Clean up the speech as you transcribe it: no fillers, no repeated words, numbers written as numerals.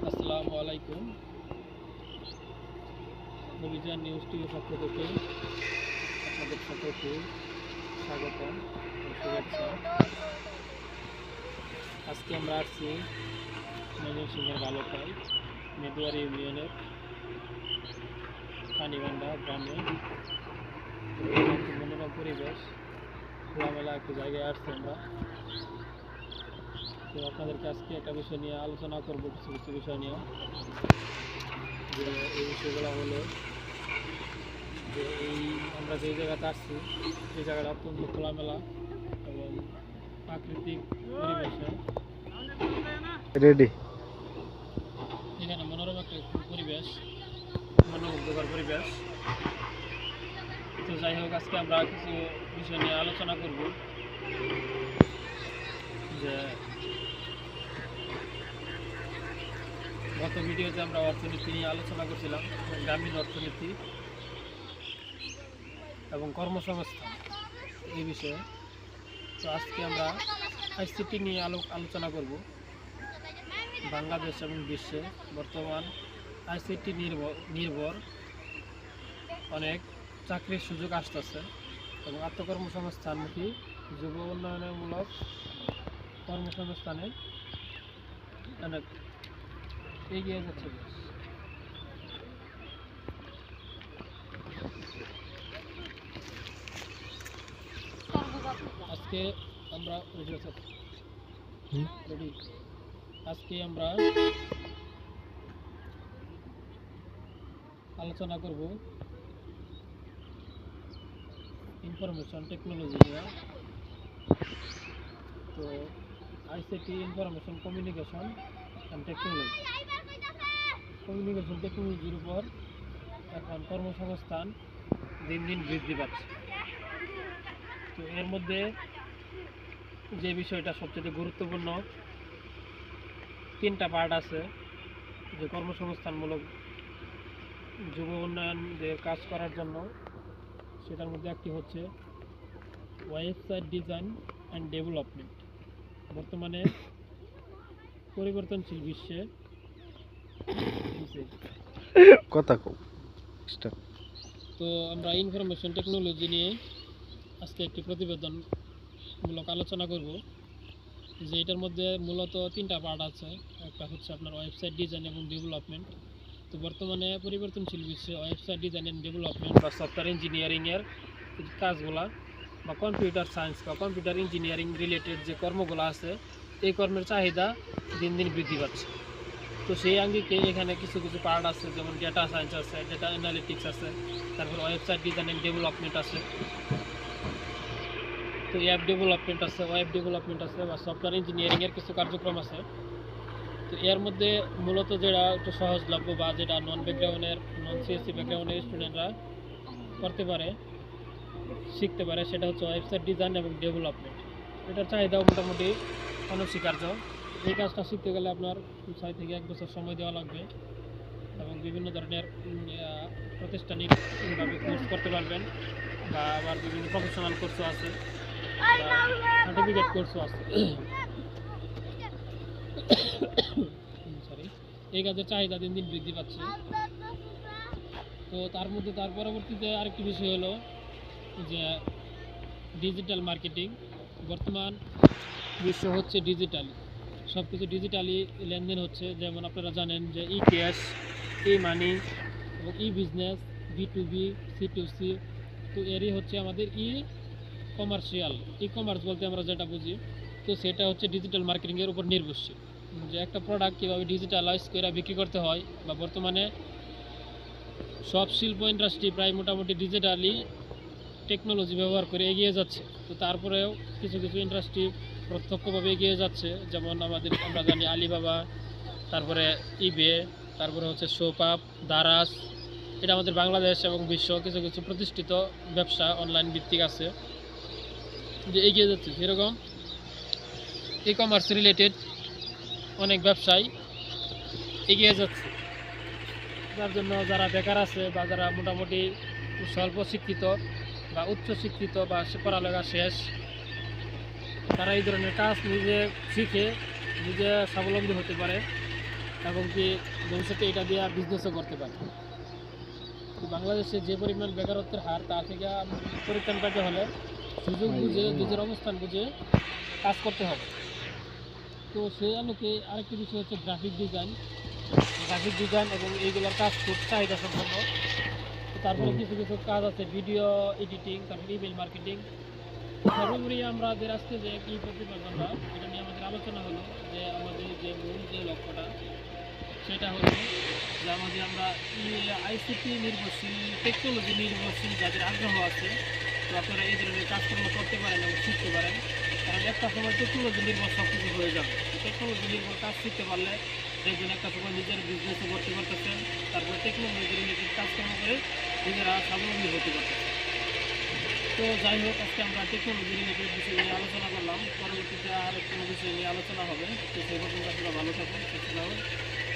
আসসালামু আলাইকুম। অভিযান নিউজ টিভির পক্ষ থেকে আপনাদের সকলকে স্বাগতম ও শুভেচ্ছা। আজকে আমরা আসছি ময়মনসিংহের বালুকায় মেদুয়ারি ইউনিয়নের পানিবান্ধা গ্রামে। মনোরম পরিবেশ, খোলামেলা একটি জায়গায় আসছি আমরা। তো আপনাদেরকে আজকে একটা বিষয় নিয়ে আলোচনা করবো, কিছু কিছু বিষয় নিয়ে। যে এই বিষয়গুলো হলো যে আমরা যে জায়গাতে আসছি এই জায়গাটা অত্যন্ত খোলামেলা এবং প্রাকৃতিক পরিবেশে রেডি এখানে মনোরম একটা পরিবেশ, মনোমুগ্ধকর পরিবেশ। তো যাই হোক, আজকে আমরা কিছু বিষয় নিয়ে আলোচনা করব। যে গত ভিডিওতে আমরা অর্থনীতি নিয়ে আলোচনা করছিলাম, গ্রামীণ অর্থনীতি এবং কর্মসংস্থান এই বিষয়ে। তো আজকে আমরা আইসিটি নিয়ে আলোচনা করব। বাংলাদেশ এবং বিশ্বে বর্তমান আইসিটি নির্ভর অনেক চাকরির সুযোগ আসতেছে এবং আত্মকর্মসংস্থানমুখী যুব উন্নয়নমূলক কর্মসংস্থানে অনেক এগিয়ে যাচ্ছে দেশ। আজকে আমরা আলোচনা করব ইনফরমেশন টেকনোলজি নিয়ে। তো আইসিটি ইনফরমেশন কমিউনিকেশন অ্যান্ড টেকনোলজির উপর এখন কর্মসংস্থান দিন দিন বৃদ্ধি পাচ্ছে। তো এর মধ্যে যে বিষয়টা সবচেয়ে গুরুত্বপূর্ণ, তিনটা পার্ট আছে যে কর্মসংস্থানমূলক যুব উন্নয়নদের কাজ করার জন্য। সেটার মধ্যে একটি হচ্ছে ওয়েবসাইট ডিজাইন অ্যান্ড ডেভেলপমেন্ট। বর্তমানে পরিবর্তনশীল বিশ্বে কথা কও। তো আমরা ইনফরমেশন টেকনোলজি নিয়ে আজকে একটি প্রতিবেদনমূলক আলোচনা করব। যে এটার মধ্যে মূলত তিনটা পার্ট আছে। একটা হচ্ছে আপনার ওয়েবসাইট ডিজাইন এবং ডেভেলপমেন্ট। তো বর্তমানে পরিবর্তনশীল বিশ্বে ওয়েবসাইট ডিজাইন অ্যান্ড ডেভেলপমেন্ট বা সফটওয়্যার ইঞ্জিনিয়ারিংয়ের কাজগুলা বা কম্পিউটার সায়েন্স বা কম্পিউটার ইঞ্জিনিয়ারিং রিলেটেড যে কর্মগুলো আছে, এই কর্মের চাহিদা দিন দিন বৃদ্ধি পাচ্ছে। তো সেই আঙ্গিকে এখানে কিছু কিছু পার্ট আছে, যেমন ডেটা সায়েন্স আছে, ডেটা অ্যানালিটিক্স আছে, তারপর ওয়েবসাইট ডিজাইন অ্যান্ড ডেভেলপমেন্ট আছে, তো অ্যাপ ডেভেলপমেন্ট আছে, ওয়েব ডেভেলপমেন্ট আছে বা সফটওয়্যার ইঞ্জিনিয়ারিংয়ের কিছু কার্যক্রম আছে। তো এর মধ্যে মূলত যেটা একটু সহজলভ্য বা যেটা নন সিএসসি ব্যাকগ্রাউন্ডের স্টুডেন্টরা করতে পারে, শিখতে পারে, সেটা হচ্ছে ওয়েবসাইট ডিজাইন এবং ডেভেলপমেন্ট। এটার চাহিদাও মোটামুটি অনস্বীকার্য। এই কাজটা শিখতে গেলে আপনার 6 থেকে 1 বছর সময় দেওয়া লাগবে এবং বিভিন্ন ধরনের প্রাতিষ্ঠানিকভাবে কোর্স করতে পারবেন, বা আবার বিভিন্ন প্রফেশনাল কোর্সও আছে, সার্টিফিকেট কোর্সও আছে। এই কাজের চাহিদা দিন দিন বৃদ্ধি পাচ্ছে। তো তার পরবর্তীতে আরেকটি বিষয় হলো যে ডিজিটাল মার্কেটিং। বর্তমান বিশ্ব হচ্ছে ডিজিটালি, সব কিছু ডিজিটালি লেনদেন হচ্ছে। যেমন আপনারা জানেন যে ই ক্যাশ, ই মানি এবং ই বিজনেস, B2B, C2C। তো এরই হচ্ছে আমাদের ই কমার্স বলতে আমরা যেটা বুঝি, তো সেটা হচ্ছে ডিজিটাল মার্কেটিংয়ের উপর নির্ভরশীল। যে একটা প্রোডাক্ট কীভাবে ডিজিটালাইজ করে বিক্রি করতে হয়, বা বর্তমানে সব শিল্প ইন্ডাস্ট্রি প্রায় মোটামুটি ডিজিটালি টেকনোলজি ব্যবহার করে এগিয়ে যাচ্ছে। তো তারপরেও কিছু কিছু ইন্ডাস্ট্রি প্রত্যক্ষভাবে এগিয়ে যাচ্ছে, যেমন আমরা জানি আলিবাবা, তারপরে ইবে, তারপরে হচ্ছে সোপাপ, দারাস। এটা আমাদের বাংলাদেশ এবং বিশ্ব কিছু কিছু প্রতিষ্ঠিত ব্যবসা অনলাইন ভিত্তিক আছে যে এগিয়ে যাচ্ছে। সেরকম ই কমার্স রিলেটেড অনেক ব্যবসায় এগিয়ে যাচ্ছে, যার জন্য যারা বেকার আছে বা যারা মোটামুটি স্বল্প শিক্ষিত বা উচ্চ শিক্ষিত বা পড়ালেখা শেষ, তারা এই ধরনের কাজ নিজে শিখে নিজে স্বাবলম্বী হতে পারে এবং কি ভবিষ্যতে এটা দিয়ে বিজনেসও করতে পারে। তো বাংলাদেশে যে পরিমাণ বেকারত্বের হার তা থেকে পরিত্রাণ পেতে হলে সুযোগ বুঝে নিজের অবস্থান বুঝে কাজ করতে হবে। তো সেই আলোকে আরেকটি বিষয় হচ্ছে গ্রাফিক ডিজাইন এবং এইগুলোর কাজ খুব চাহিদা সম্পন্ন। তো তারপরে কিছু কিছু কাজ আছে ভিডিও এডিটিং, তারপরে ইমেল মার্কেটিং। সর্বোপরি আমাদের আজকে যে কি প্রতিপাদনটা এটা নিয়ে আমাদের আলোচনা হলো যে আমাদের যে মূল যে লক্ষ্যটা সেটা হলো যে আমরা আইসিটি নির্ভরশীল, টেকনোলজি নির্ভরশীল যাদের আগ্রহ আছে, তো আপনারা এই ধরনের কাজকর্ম করতে পারেন এবং শিখতে পারেন। কারণ একটা সময় টেকনোলজি নির্ভর সব কিছু হয়ে যাবে। টেকনোলজি নির্ভর কাজ শিখতে পারলে দেখবেন একটা সময় নিজের বিজনেসও করতে পারতেছেন, তারপরে টেকনোলজি রিলেটেড কাজকর্ম করে নিজেরা স্বাবলম্বী হতে পারতেছেন। তো যাই হোক, আজকে আমরা টেকনোলজি রিলেটেড বিষয় নিয়ে আলোচনা করলাম। পরবর্তীতে আর কোনো বিষয় নিয়ে আলোচনা হবে। তো সেই পর্যন্ত আপনারা ভালো থাকুন, সুস্থ থাকুন।